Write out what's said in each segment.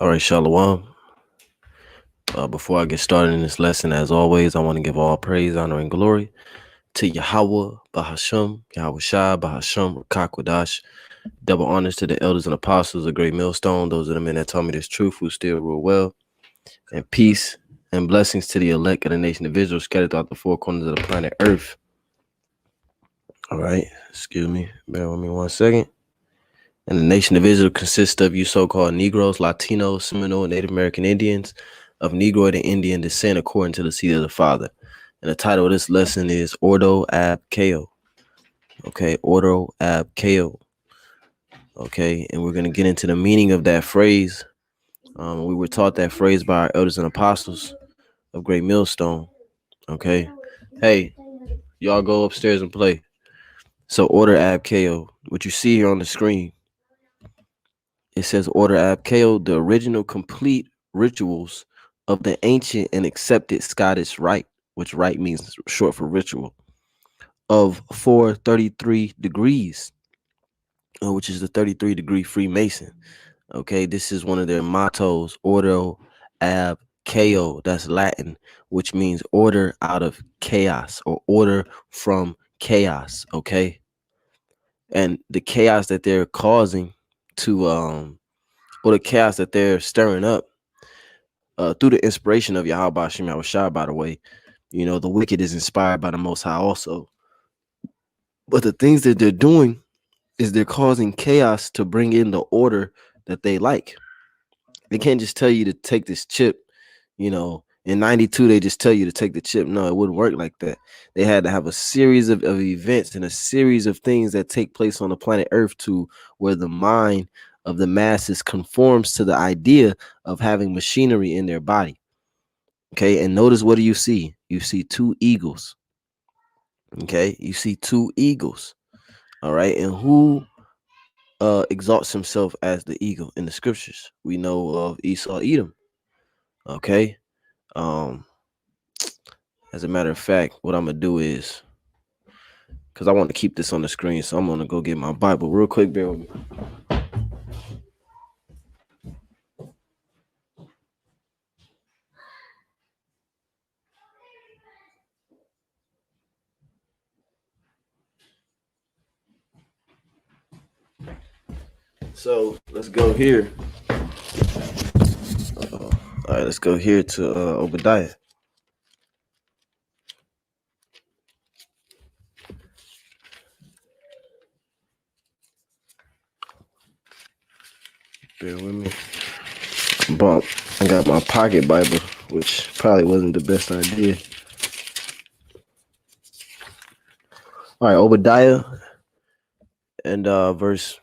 All right, Shalom. Before I get started in this lesson, as always, I want to give all praise, honor, and glory to Yahweh, Bahasham, Yahweh Shai, Bahasham, Rakakwadash. Double honors to the elders and apostles of Great Millstone. Those are the men that taught me this truth who still rule well. And peace and blessings to the elect of the nation of Israel scattered throughout the four corners of the planet Earth. All right, excuse me. Bear with me 1 second. And the nation of Israel consists of you so-called Negroes, Latinos, Seminole, and Native American Indians of Negroid and Indian descent according to the seed of the Father. And the title of this lesson is Ordo Ab Chao. Okay, Ordo Ab Chao. Okay, and we're going to get into the meaning of that phrase. We were taught that phrase by our elders and apostles of Great Millstone. Okay, hey, y'all go upstairs and play. So Ordo Ab Chao, what you see here on the screen, it says Ordo Ab Chao, the original complete rituals of the ancient and accepted Scottish rite, which rite means short for ritual, of 433 degrees, which is the 33-degree Freemason. Okay, this is one of their mottos, Ordo Ab Chao. That's Latin, which means order out of chaos or order from chaos. Okay, and the chaos that they're causing to or the chaos that they're stirring up through the inspiration of Yahweh Hashem Yahweh Shai, by the way. You know, the wicked is inspired by the Most High also. But the things that they're doing is they're causing chaos to bring in the order that they like. They can't just tell you to take this chip, you know. In 92, they just tell you to take the chip. No, it wouldn't work like that. They had to have a series of events and a series of things that take place on the planet Earth to where the mind of the masses conforms to the idea of having machinery in their body. Okay, and notice, what do you see? You see two eagles. Okay, you see two eagles. All right, and who exalts himself as the eagle in the scriptures? We know of Esau, Edom. Okay, as a matter of fact, what I'm gonna do is, because I want to keep this on the screen, so I'm gonna go get my Bible real quick. Bear with me. So let's go here. All right, let's go here to Obadiah. Bear with me. I got my pocket Bible, which probably wasn't the best idea. All right, Obadiah, and verse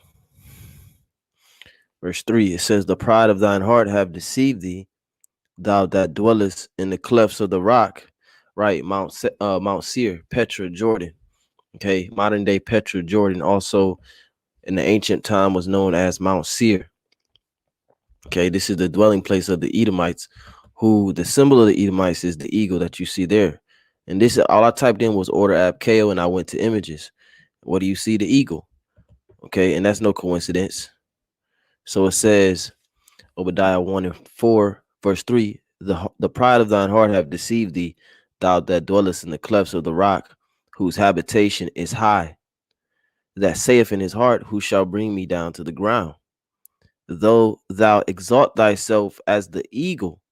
3, it says, "The pride of thine heart have deceived thee, thou that dwellest in the clefts of the rock." Right, Mount Seir, Petra, Jordan. Okay, modern day Petra, Jordan, also in the ancient time was known as Mount Seir. Okay, this is the dwelling place of the Edomites, who the symbol of the Edomites is the eagle that you see there. And this, all I typed in was Ordo Ab Chao, and I went to images. What do you see? The eagle. Okay, and that's no coincidence. So it says, Obadiah 1:4, verse 3, the pride of thine heart have deceived thee, thou that dwellest in the clefts of the rock, whose habitation is high, that saith in his heart, who shall bring me down to the ground? Though thou exalt thyself as the eagle,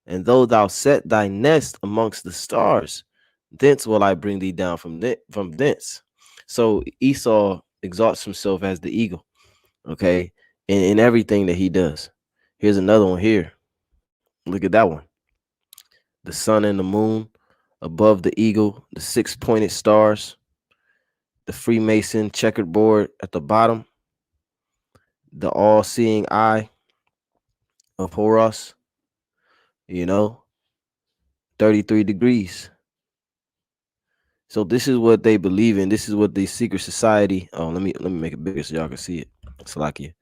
and though thou set thy nest amongst the stars, thence will I bring thee down from thence. So Esau exalts himself as the eagle, okay, in everything that he does. Here's another one here. Look at that one. The sun and the moon above the eagle, the 6-pointed stars, the Freemason checkered board at the bottom, the all-seeing eye of Horus, 33 degrees. So this is what they believe in. This is what the secret society. Oh, let me make it bigger so y'all can see it. Salakia.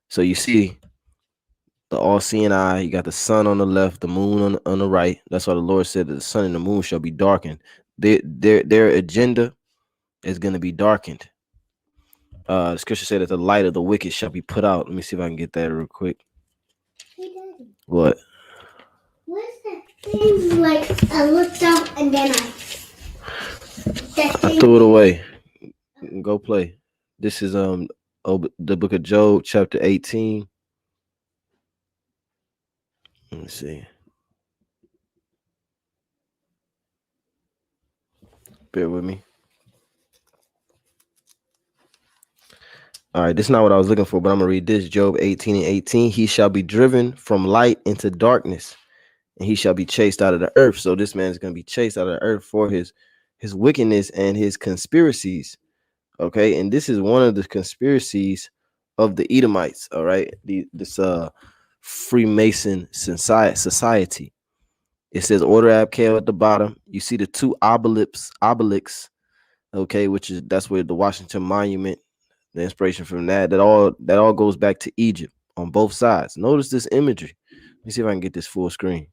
So you see the all-seeing eye. You got the sun on the left, the moon on the right. That's why the Lord said that the sun and the moon shall be darkened. Their agenda is going to be darkened. The scripture said that the light of the wicked shall be put out. Let me see if I can get that real quick. What? What's that thing? Like I looked up and then I threw it away. Go play. This is the book of Job, chapter 18. Let me see. Bear with me. All right, this is not what I was looking for, but I'm gonna read this. Job 18 and 18. He shall be driven from light into darkness, and he shall be chased out of the earth. So this man is gonna be chased out of the earth for his wickedness and his conspiracies. Okay, and this is one of the conspiracies of the Edomites. All right, this Freemason society. It says Order Ab Chao at the bottom. You see the two obelisks, okay, which is that's where the Washington Monument, the inspiration from that all goes back to Egypt on both sides. Notice this imagery. Let me see if I can get this full screen.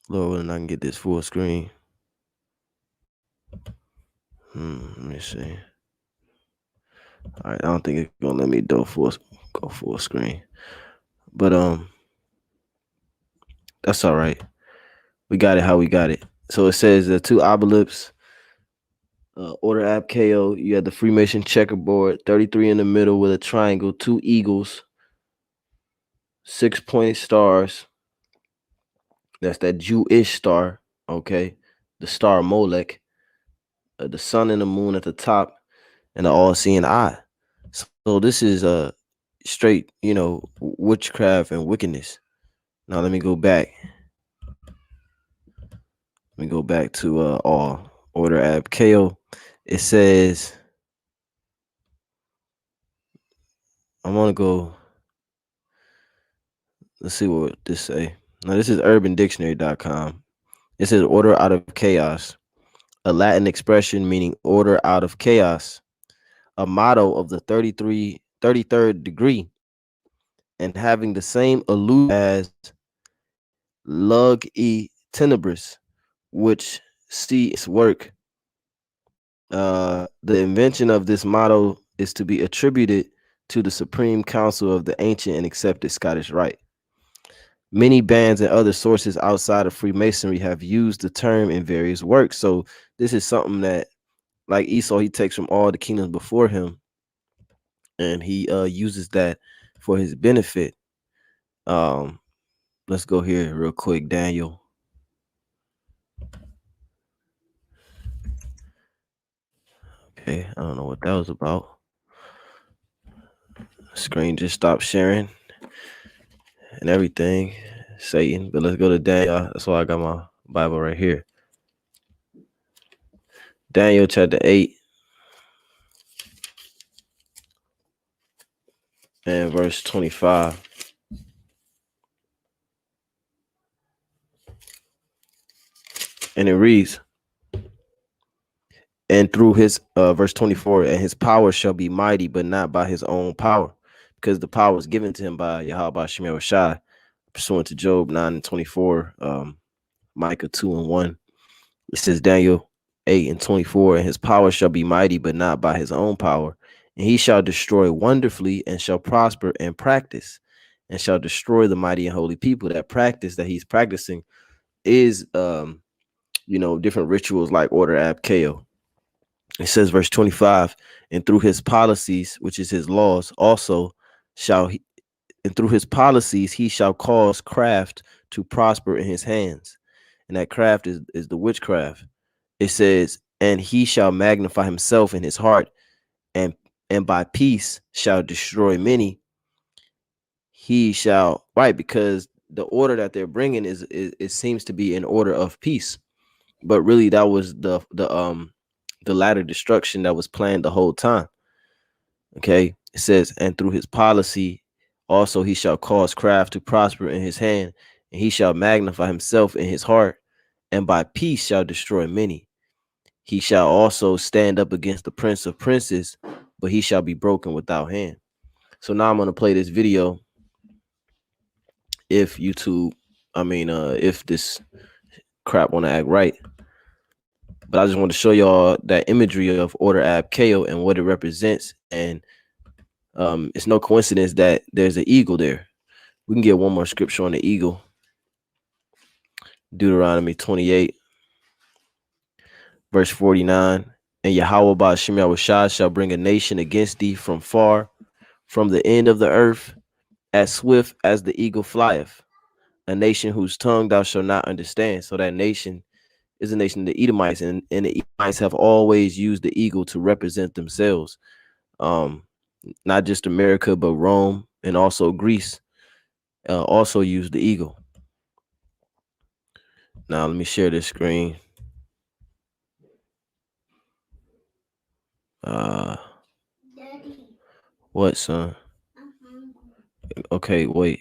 Lord willing, I can get this full screen. Let me see. All right, I don't think it's gonna let me go full screen, but that's all right. We got it how we got it. So it says the two obelisks, Order Ab Chao. You had the Freemason checkerboard, 33 in the middle with a triangle, two eagles, 6-pointed stars. That's that Jewish star, okay? The star Molech, the sun and the moon at the top, and the all-seeing eye. So this is straight, witchcraft and wickedness. Now let me go back. Let me go back to all Order Ab Chao. It says, I want to go. Let's see what this say. Now this is urbandictionary.com. It says order out of chaos, a Latin expression meaning order out of chaos, a motto of the 33rd degree, and having the same allusion as lug e tenebris, which see its work. The invention of this motto is to be attributed to the Supreme Council of the ancient and accepted Scottish Rite. Many bands and other sources outside of Freemasonry have used the term in various works. So this is something that, like Esau, he takes from all the kingdoms before him, and he uses that for his benefit. Let's go here real quick, Daniel. Okay, I don't know what that was about. Screen just stopped sharing and everything. Satan, but let's go to Daniel. That's why I got my Bible right here. Daniel chapter 8 and verse 25. And it reads, and through his verse 24, and his power shall be mighty, but not by his own power, because the power was given to him by Yahweh Shemel Shai, pursuant to Job 9 and 24, Micah 2 and 1. It says Daniel 8 and 24, and his power shall be mighty, but not by his own power. And he shall destroy wonderfully, and shall prosper and practice, and shall destroy the mighty and holy people. That practice that he's practicing is different rituals like Order Ab Chao. It says verse 25, and through his policies, which is his laws, also shall he, and through his policies he shall cause craft to prosper in his hands. And that craft is the witchcraft. It says, and he shall magnify himself in his heart, and by peace shall destroy many. He shall, right, because the order that they're bringing is it seems to be an order of peace, but really that was the latter destruction that was planned the whole time. Okay, it says, and through his policy also he shall cause craft to prosper in his hand, and he shall magnify himself in his heart, and by peace shall destroy many. He shall also stand up against the prince of princes, but he shall be broken without hand. So now I'm going to play this video. If if this crap want to act right. But I just want to show y'all that imagery of Order Ab Chao and what it represents, and It's no coincidence that there's an eagle there. We can get one more scripture on the eagle. Deuteronomy 28, verse 49. And Yahweh Ba'ashem Yahushua shall bring a nation against thee from far, from the end of the earth, as swift as the eagle flieth. A nation whose tongue thou shalt not understand. So that nation is a nation of the Edomites, and the Edomites have always used the eagle to represent themselves. Not just America, but Rome and also Greece also used the eagle. Now let me share this screen. Daddy, What, son? I'm hungry. Okay, wait.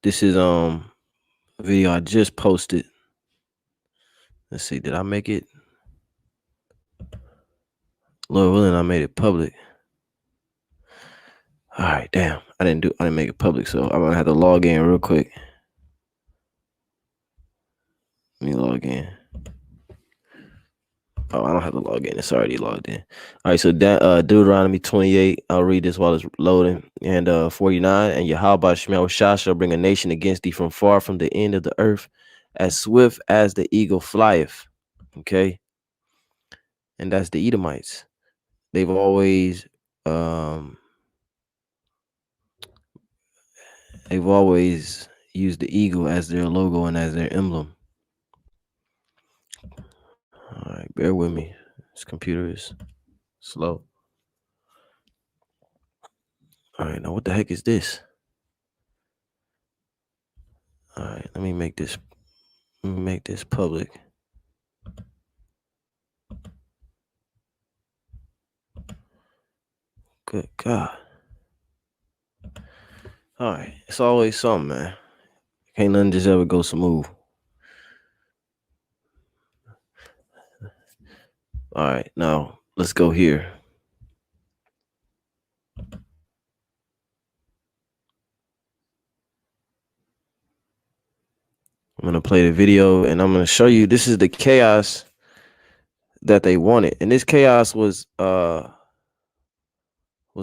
This is a video I just posted. Let's see, did I make it? Lord willing, I made it public. All right, damn. I didn't make it public, so I'm gonna have to log in real quick. Let me log in. Oh, I don't have to log in. It's already logged in. All right, so Deuteronomy 28. I'll read this while it's loading. And 49. And Yahweh Shemel Shah shall bring a nation against thee from far from the end of the earth, as swift as the eagle flieth. Okay, and that's the Edomites. They've always used the eagle as their logo and as their emblem. All right, bear with me. This computer is slow. All right, now what the heck is this? All right, let me make this public. Good God. All right, it's always something, man. Can't nothing just ever go smooth. All right, now let's go here. I'm gonna play the video and I'm gonna show you this is the chaos that they wanted. And this chaos was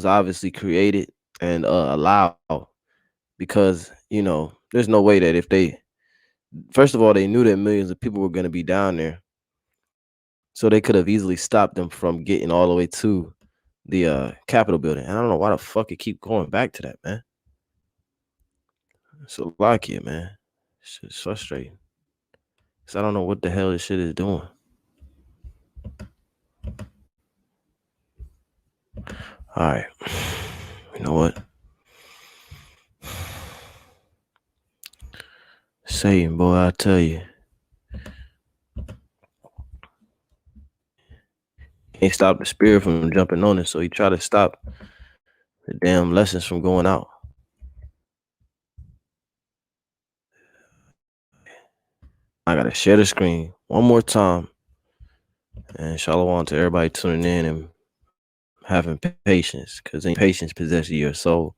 obviously created and allowed because, there's no way that if they, first of all, they knew that millions of people were going to be down there. So they could have easily stopped them from getting all the way to the Capitol building. And I don't know why the fuck it keep going back to that, man. It's a lot here, man. It's just frustrating. Cause I don't know what the hell this shit is doing. All right. You know what? Satan, boy, I tell you. Can't stop the spirit from jumping on it, so he tried to stop the damn lessons from going out. I gotta share the screen one more time. And shalom to everybody tuning in and having patience, because patience possesses your soul.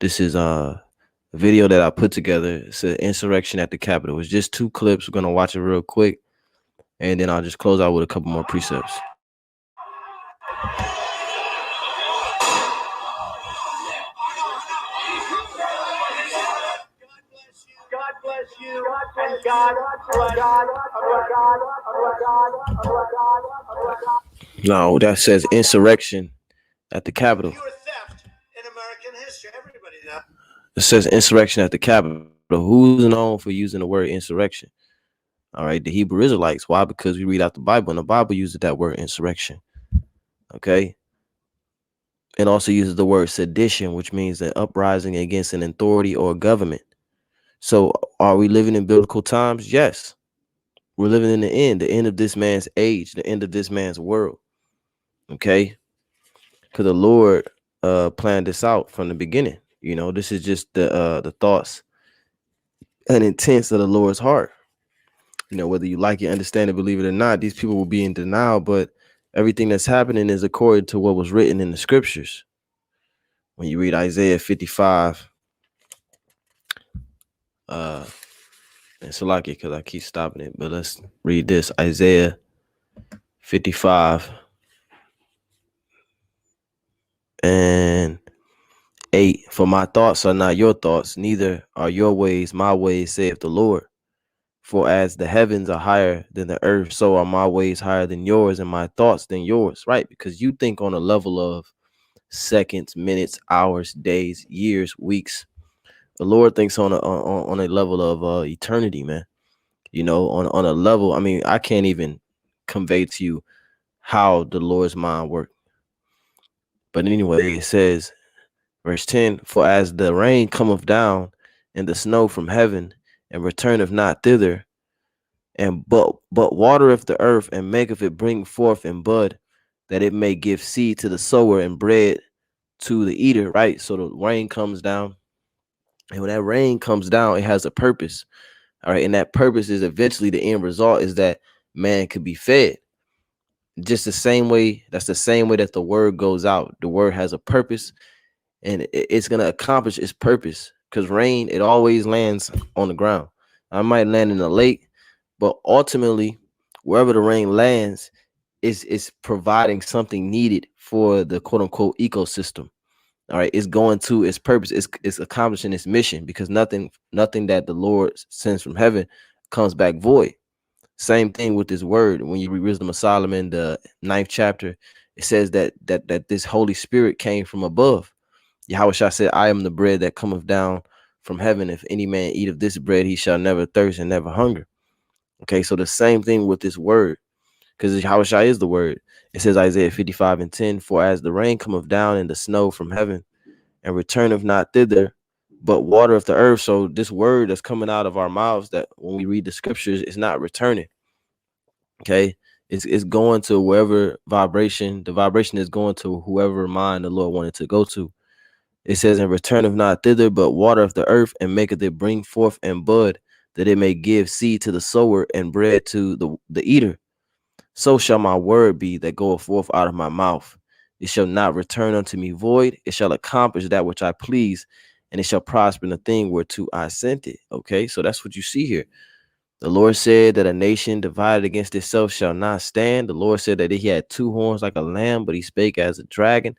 This is a video that I put together. It's an insurrection at the Capitol. It's just 2 clips. We're gonna watch it real quick, and then I'll just close out with a couple more precepts. God bless you, and God bless. No, that says insurrection at the Capitol. Pure theft in American history. Everybody knows. It says insurrection at the Capitol. Who's known for using the word insurrection? All right, the Hebrew Israelites. Why? Because we read out the Bible, and the Bible uses that word insurrection. Okay. It also uses the word sedition, which means an uprising against an authority or government. So are we living in biblical times? Yes. We're living in the end of this man's age, the end of this man's world. Okay. Because the Lord planned this out from the beginning. This is just the thoughts and intents of the Lord's heart. Whether you like it, understand it, believe it or not, these people will be in denial, but everything that's happening is according to what was written in the scriptures. When you read Isaiah 55, and so like it because I keep stopping it, but let's read this. Isaiah 55, And 8, for my thoughts are not your thoughts, neither are your ways my ways, saith the Lord. For as the heavens are higher than the earth, so are my ways higher than yours, and my thoughts than yours, right? Because you think on a level of seconds, minutes, hours, days, years, weeks. The Lord thinks on a level of eternity, man. On a level, I mean, I can't even convey to you how the Lord's mind works. But anyway, it says, verse 10, for as the rain cometh down and the snow from heaven, and returneth not thither, and but watereth the earth, and maketh it bring forth and bud, that it may give seed to the sower and bread to the eater, right? So the rain comes down, and when that rain comes down, it has a purpose. All right. And that purpose is eventually the end result is that man could be fed. Just the same way, that's the same way that the word goes out. The word has a purpose, and it's going to accomplish its purpose, because rain, it always lands on the ground. I might land in a lake, but ultimately, wherever the rain lands is providing something needed for the quote unquote ecosystem. All right, it's going to its purpose. It's accomplishing its mission, because nothing that the Lord sends from heaven comes back void. Same thing with this word. When you read Wisdom of Solomon, the 9th chapter, it says that this Holy Spirit came from above. Yahweh Shah said, I am the bread that cometh down from heaven. If any man eat of this bread, he shall never thirst and never hunger. Okay, so the same thing with this word, because Yahweh Shah is the word. It says Isaiah 55:10, for as the rain cometh down and the snow from heaven, and returneth not thither, but watereth the earth. So this word that's coming out of our mouths, that when we read the scriptures, is not returning. Okay, it's going to wherever the vibration is going to whoever mind the Lord wanted to go to. It says, and returneth not thither, but watereth the earth, and maketh it bring forth and bud, that it may give seed to the sower and bread to the eater. So shall my word be that goeth forth out of my mouth. It shall not return unto me void. It shall accomplish that which I please, and it shall prosper in the thing whereto I sent it. Okay, so that's what you see here. The Lord said that a nation divided against itself shall not stand. The Lord said that he had 2 horns like a lamb, but he spake as a dragon.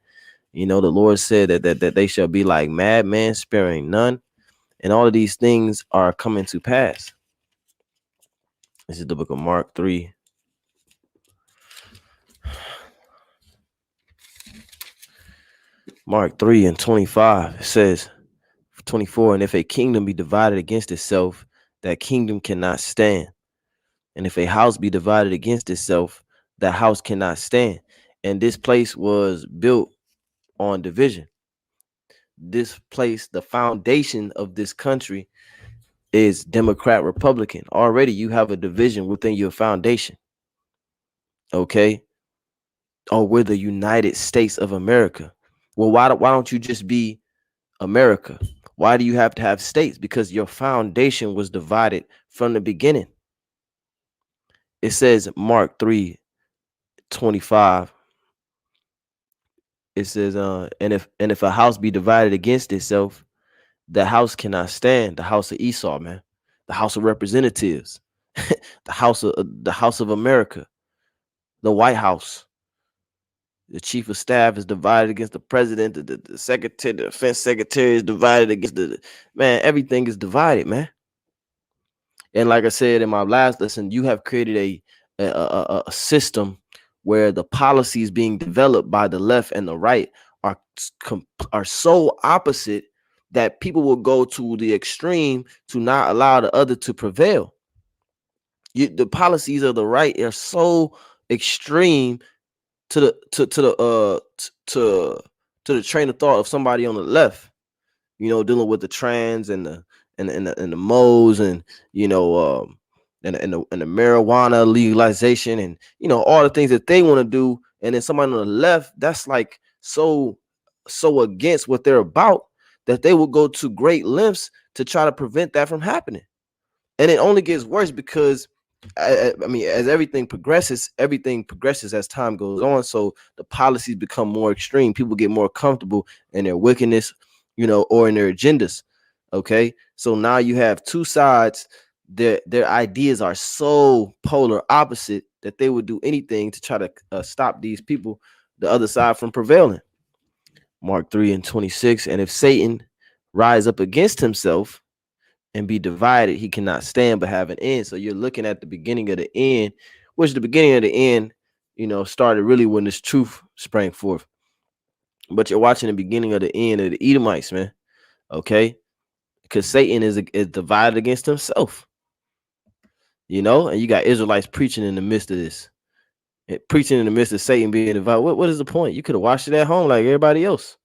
The Lord said that they shall be like madmen, sparing none. And all of these things are coming to pass. This is the book of Mark 3. Mark 3 and 25. It says, 24, and if a kingdom be divided against itself, that kingdom cannot stand. And if a house be divided against itself, that house cannot stand. And this place was built on division. This place, the foundation of this country, is Democrat Republican. Already you have a division within your foundation. Okay. Or we're the United States of America. Well, why don't you just be America? Why do you have to have states? Because your foundation was divided from the beginning. It says Mark 3:25. It says, and if a house be divided against itself, the house cannot stand. The house of Esau, man, the House of Representatives, the House of America, the White House. The chief of staff is divided against the president. The secretary, the defense secretary is divided against the man. Everything is divided, man. And like I said in my last lesson, you have created a system where the policies being developed by the left and the right are so opposite that people will go to the extreme to not allow the other to prevail. The policies of the right are so extreme to the train of thought of somebody on the left, dealing with the trans and the moles, and and the marijuana legalization, and all the things that they want to do. And then somebody on the left that's like so against what they're about, that they will go to great lengths to try to prevent that from happening. And it only gets worse because I mean, as everything progresses as time goes on. So the policies become more extreme. People get more comfortable in their wickedness, or in their agendas. Okay, so now you have two sides. Their ideas are so polar opposite that they would do anything to try to stop these people, the other side, from prevailing. Mark 3:26. And if Satan rise up against himself and be divided, he cannot stand but have an end. So you're looking at the beginning of the end, which the beginning of the end, started really when this truth sprang forth. But you're watching the beginning of the end of the Edomites, man. Okay, because Satan is divided against himself, and you got Israelites preaching in the midst of this, preaching in the midst of Satan being divided. What is the point? You could have watched it at home like everybody else.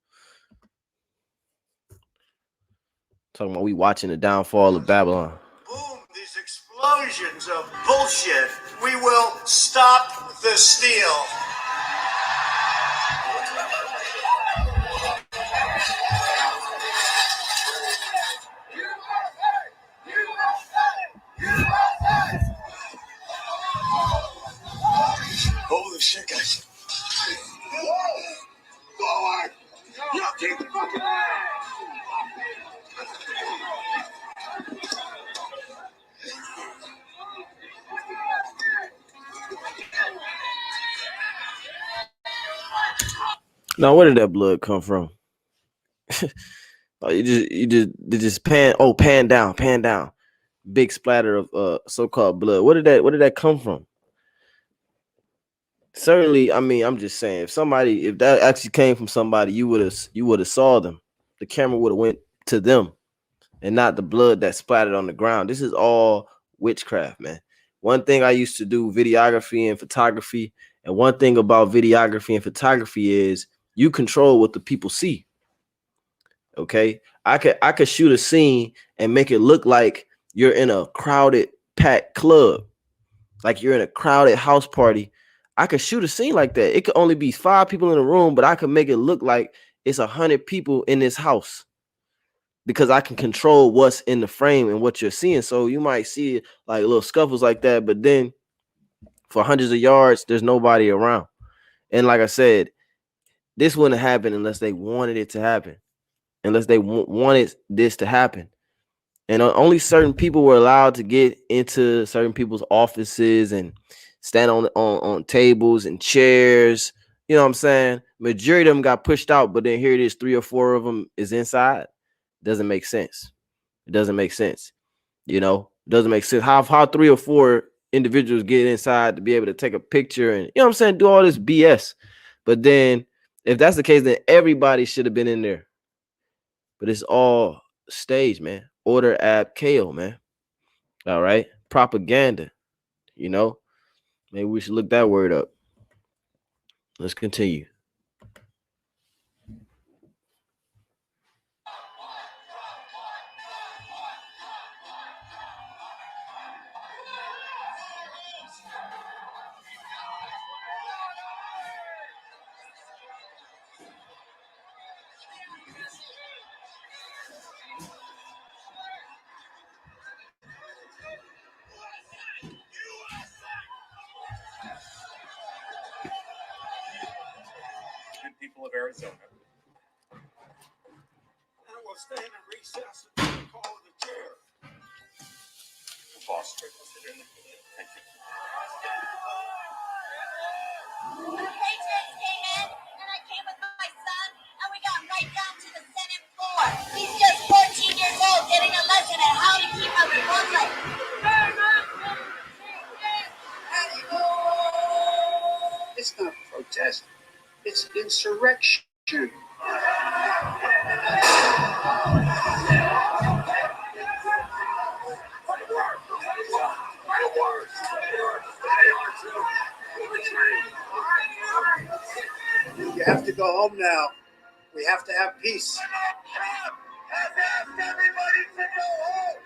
Talking about we watching the downfall of Babylon. Boom, these explosions of bullshit. We will stop the steal. Holy shit, guys. Forward! You keep fucking Now, where did that blood come from? Oh, they just pan down. Big splatter of so-called blood. Where did that come from? Certainly, I mean, I'm just saying, if that actually came from somebody, you would have saw them. The camera would have went to them and not the blood that splattered on the ground. This is all witchcraft, man. One thing I used to do videography and photography, and one thing about videography and photography is you control what the people see. Okay, I could shoot a scene and make it look like you're in a crowded, packed club, like you're in a crowded house party. I could shoot a scene like that. It could only be 5 people in the room, but I could make it look like it's 100 people in this house because I can control what's in the frame and what you're seeing. So you might see like little scuffles like that, but then for hundreds of yards, there's nobody around. And like I said, this wouldn't happen unless they wanted it to happen. Unless they wanted this to happen. And only certain people were allowed to get into certain people's offices and stand on tables and chairs. You know what I'm saying? Majority of them got pushed out, but then here it is, 3 or 4 of them is inside. Doesn't make sense. It doesn't make sense. It doesn't make sense. How 3 or 4 individuals get inside to be able to take a picture and, you know what I'm saying, do all this BS. But then if that's the case, then everybody should have been in there. But it's all staged, man. Ordo Ab Chao, man. All right. Propaganda. Maybe we should look that word up. Let's continue. People of Arizona. I will stand in recess until the call of the chair. Boss. Thank you. The Patriots came in, and I came with my son, and we got right down to the Senate floor. He's just 14 years old, getting a lesson at how to keep a republic. It's not protest. It's insurrection. You have to go home now. We have to have peace. I've asked everybody to go home.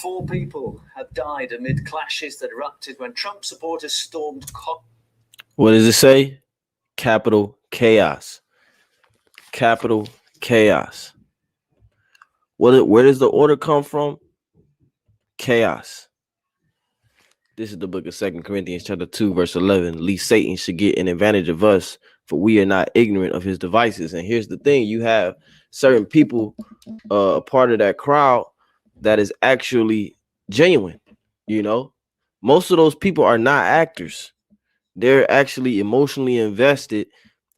Four people have died amid clashes that erupted when Trump supporters stormed. What does it say? capital chaos. Capital chaos. Where does the order come from? Chaos. This is the book of 2 Corinthians chapter 2, verse 11. Least Satan should get an advantage of us, for we are not ignorant of his devices. And here's the thing. You have certain people, a part of that crowd that is actually genuine. Most of those people are not actors. They're actually emotionally invested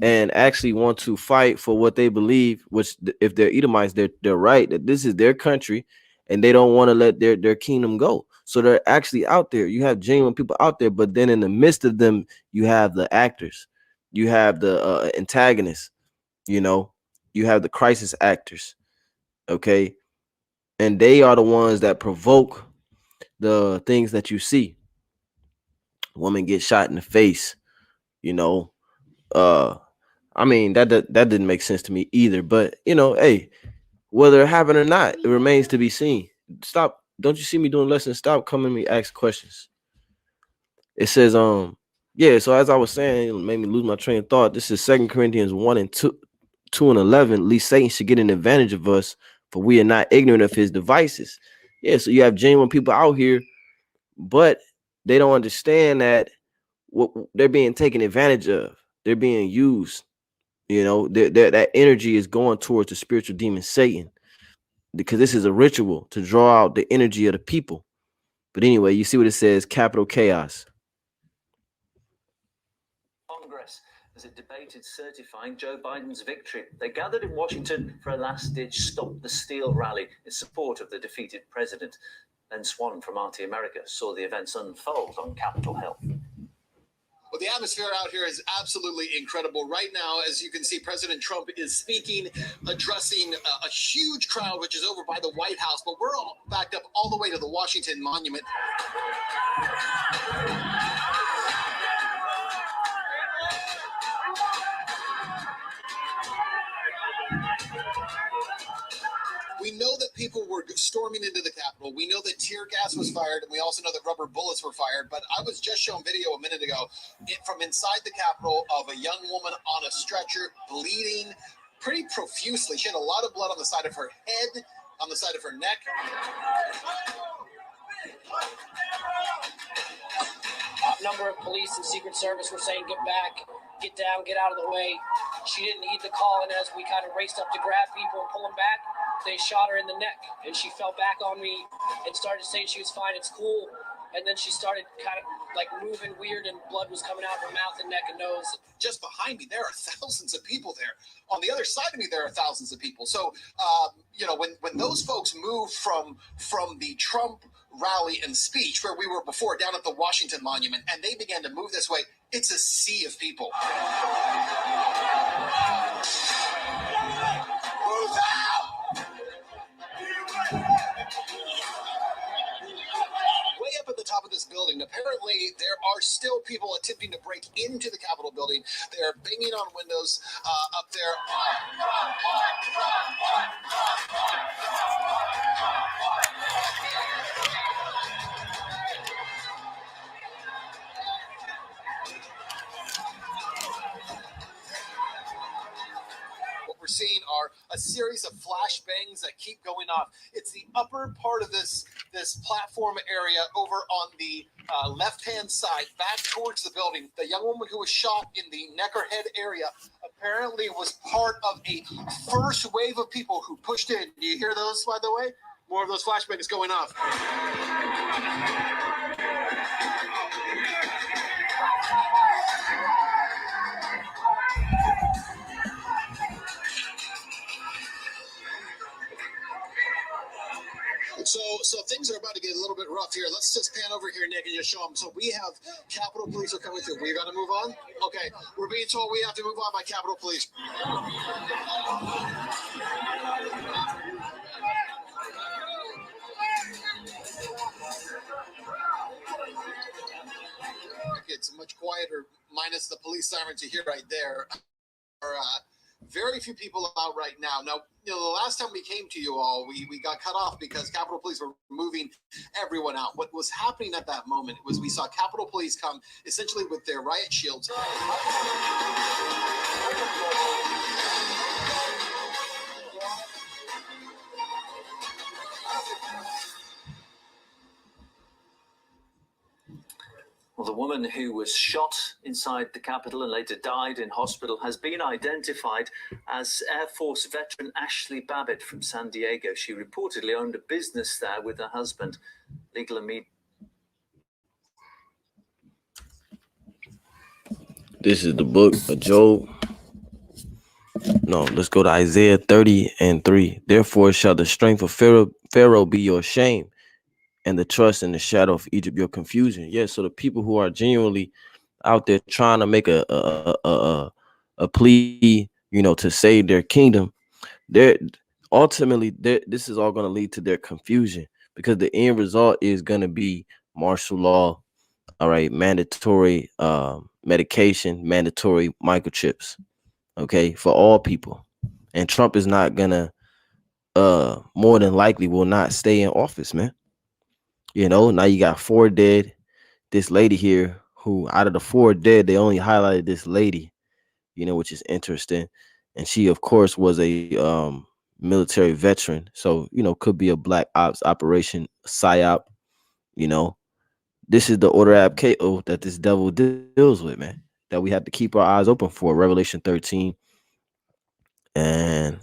and actually want to fight for what they believe, which if they're Edomites, they're right that this is their country and they don't want to let their kingdom go. So they're actually out there. You have genuine people out there, but then in the midst of them, you have the actors, you have the antagonists, you have the crisis actors. Okay. And they are the ones that provoke the things that you see. Woman gets shot in the face, you know. I mean that didn't make sense to me either. But hey, whether it happened or not, it remains to be seen. Stop! Don't you see me doing lessons? Stop coming to me ask questions. It says yeah. So as I was saying, it made me lose my train of thought. This is 2 Corinthians 1 and 2 and 11. At least Satan should get an advantage of us, for we are not ignorant of his devices. Yeah. So you have genuine people out here, but they don't understand that what they're being taken advantage of. They're being used. That energy is going towards the spiritual demon Satan, because this is a ritual to draw out the energy of the people. But anyway, you see what it says, capital chaos. Congress, as it debated certifying Joe Biden's victory. They gathered in Washington for a last-ditch Stop the Steal rally in support of the defeated president. Then Swan from RT America saw the events unfold on Capitol Hill. Well, the atmosphere out here is absolutely incredible. Right now, as you can see, President Trump is speaking, addressing a huge crowd, which is over by the White House. But we're all backed up all the way to the Washington Monument. We know that people were storming into the Capitol. We know that tear gas was fired, and we also know that rubber bullets were fired. But I was just shown video a minute ago from inside the Capitol of a young woman on a stretcher, bleeding pretty profusely. She had a lot of blood on the side of her head, on the side of her neck. A number of police and Secret Service were saying, get back, get down, get out of the way. She didn't heed the call, and as we kind of raced up to grab people and pull them back, they shot her in the neck, and she fell back on me and started saying she was fine, it's cool. And then she started kind of like moving weird, and blood was coming out of her mouth and neck and nose. Just behind me, there are thousands of people there. On the other side of me, there are thousands of people. So, when those folks move from the Trump rally and speech where we were before down at the Washington Monument, and they began to move this way, it's a sea of people. Move out! Way up at the top of this building, apparently there are still people attempting to break into the Capitol building. They are banging on windows up there. What we're seeing are a series of flashbangs that keep going off. It's the upper part of this platform area over on the left-hand side, back towards the building. The young woman who was shot in the neck or head area apparently was part of a first wave of people who pushed in. Do you hear those, by the way? More of those flashbangs going off. So things are about to get a little bit rough here. Let's just pan over here, Nick, and just show them. So we have Capitol Police are coming through. We got to move on? Okay. We're being told we have to move on by Capitol Police. It's much quieter, minus the police sirens you hear right there. very few people out right now. Now, the last time we came to you all, we got cut off because Capitol Police were moving everyone out. What was happening at that moment was we saw Capitol Police come essentially with their riot shields. Well, the woman who was shot inside the Capitol and later died in hospital has been identified as Air Force veteran Ashley Babbitt from San Diego. She reportedly owned a business there with her husband. Legal and media. This is the book of Job. No, let's go to Isaiah 30:3. Therefore shall the strength of Pharaoh be your shame, and the trust in the shadow of Egypt your confusion. Yeah, so the people who are genuinely out there trying to make a plea, to save their kingdom, they're ultimately this is all going to lead to their confusion, because the end result is going to be martial law, all right, mandatory medication, mandatory microchips, okay, for all people. And Trump is not gonna more than likely will not stay in office, man. Now you got 4 dead. This lady here, who out of the 4 dead, they only highlighted this lady, which is interesting. And she, of course, was a military veteran. So, could be a black ops operation, psyop. This is the Order Ab Chao that this devil deals with, man, that we have to keep our eyes open for. Revelation 13 and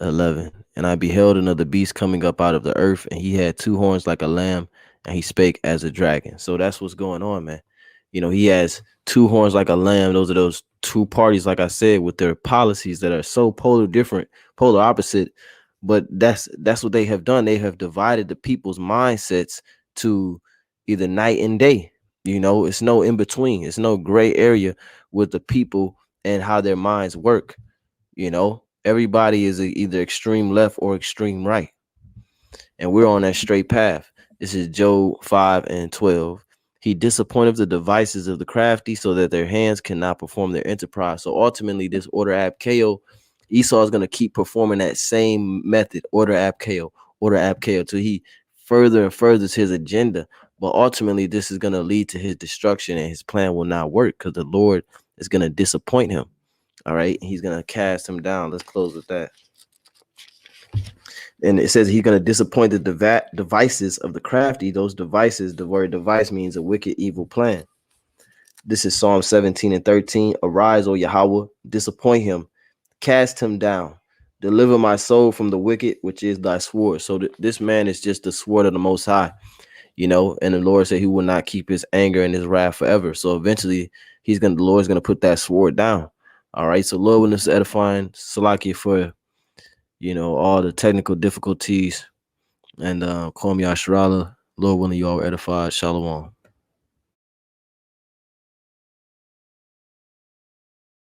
11. And I beheld another beast coming up out of the earth, and he had 2 horns like a lamb, and he spake as a dragon. So that's what's going on, man. He has 2 horns like a lamb. Those are those 2 parties, like I said, with their policies that are so polar opposite. But that's what they have done. They have divided the people's mindsets to either night and day. It's no in between. It's no gray area with the people and how their minds work. Everybody is either extreme left or extreme right, and we're on that straight path. This is Job 5:12. He disappointeth the devices of the crafty, so that their hands cannot perform their enterprise. So ultimately, this Order Ab Chao, Esau is going to keep performing that same method, Order Ab Chao, till he further and furthers his agenda. But ultimately, this is going to lead to his destruction, and his plan will not work, because the Lord is going to disappoint him. All right, he's going to cast him down. Let's close with that. And it says he's going to disappoint the devices of the crafty. Those devices, the word device means a wicked, evil plan. This is Psalm 17:13. Arise, O Yahweh, disappoint him, cast him down, deliver my soul from the wicked, which is thy sword. So this man is just the sword of the Most High, and the Lord said he will not keep his anger and his wrath forever. So eventually the Lord's going to put that sword down. All right. So Lord, when this is edifying, Salaki for, all the technical difficulties, and call me Ashrala. Lord, when you all edified, Shalom.